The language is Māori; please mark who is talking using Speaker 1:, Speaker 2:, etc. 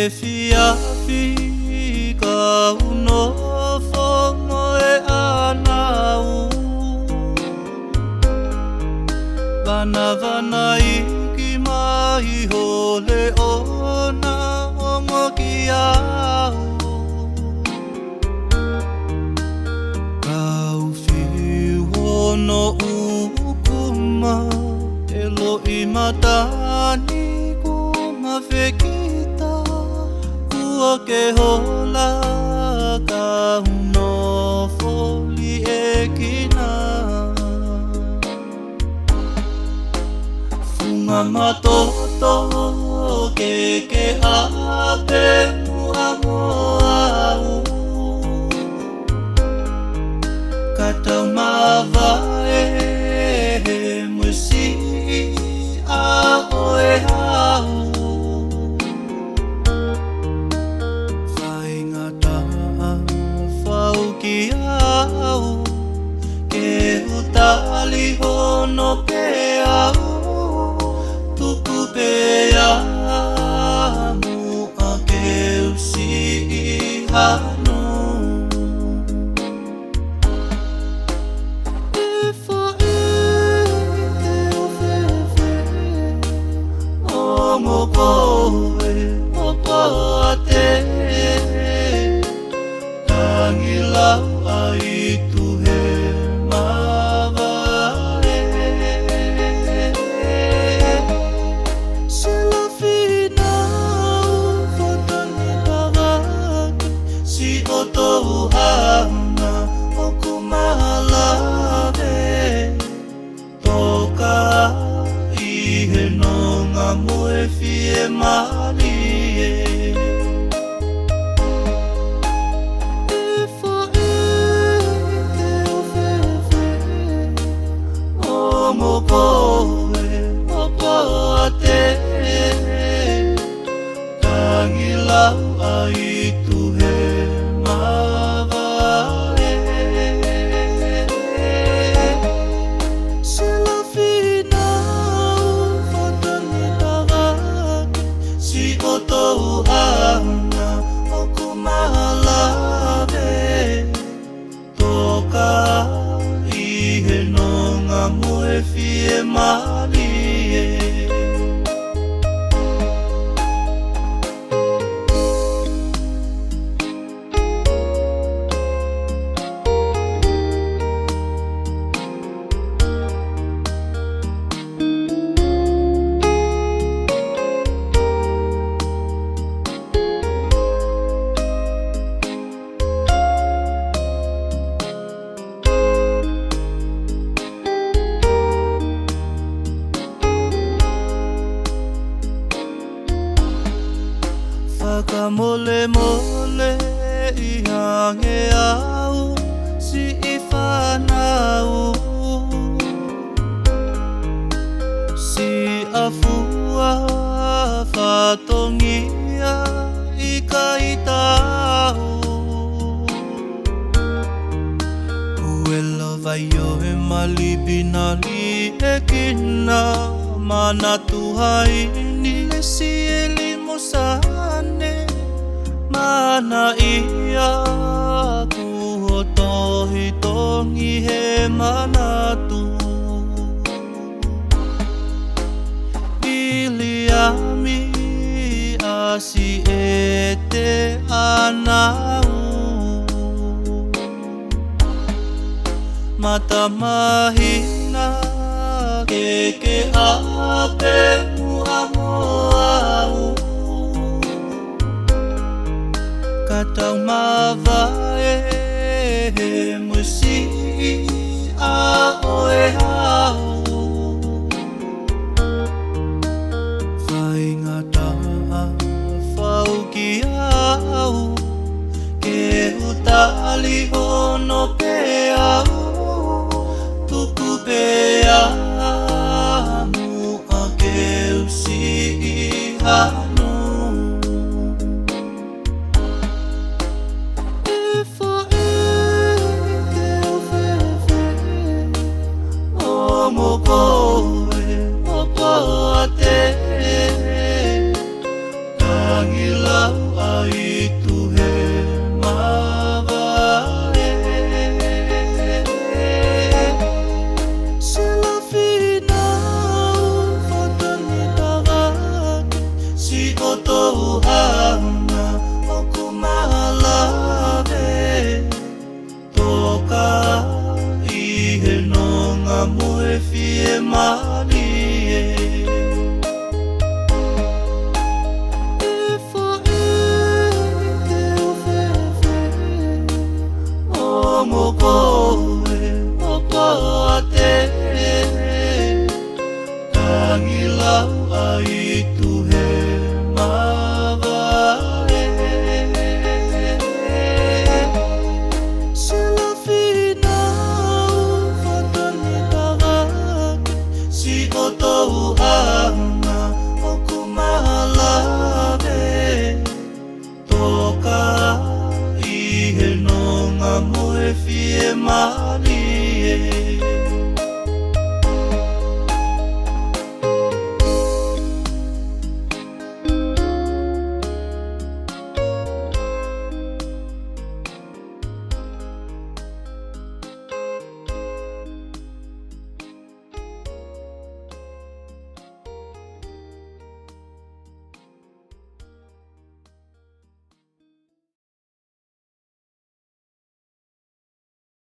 Speaker 1: fiafi ka uno fongo e anau Vana iki mai hole ona ongo ki au Kau fiu hono ukuma Elo i matani ku mawhekita Kua ke hola ka uno foli e kina Funga matoto ke ape mua moau Katau mawae musi a oe hau Whaingata whau ki au Ke utali hono pe au Tuku pe amu a ke usi I hanu Mokoe, mopo a te Tangilau ai tuhe mawae Sila finau whatani tawaki Si o tohu hanga o kumahalawe Toka he nonga moe fie mali e Efa e te ofefe O mokoe, mopo a te Tangilau ai tuhe mawae Sila o tohu hanga o kumahalawe Toka I he nonga moe fie mali e Whakamole mole I hange au Si I whanau Si afua whatongia I kaitau Huela vai o e malibinali e kina Mana tuhaini e si e limosane Mana ia ku ho tohi tongi he manatu Iliami asi e te anau Mata mahina ke ape mua moau Katau mawae musi a oe hau Whaingata whau ki au Ke utali hono pe au Tuku pe amu a ke usi I hanu Mokoe, mopo a te Tangilau tou hana o kumalave toka i he no ngā moe fie mai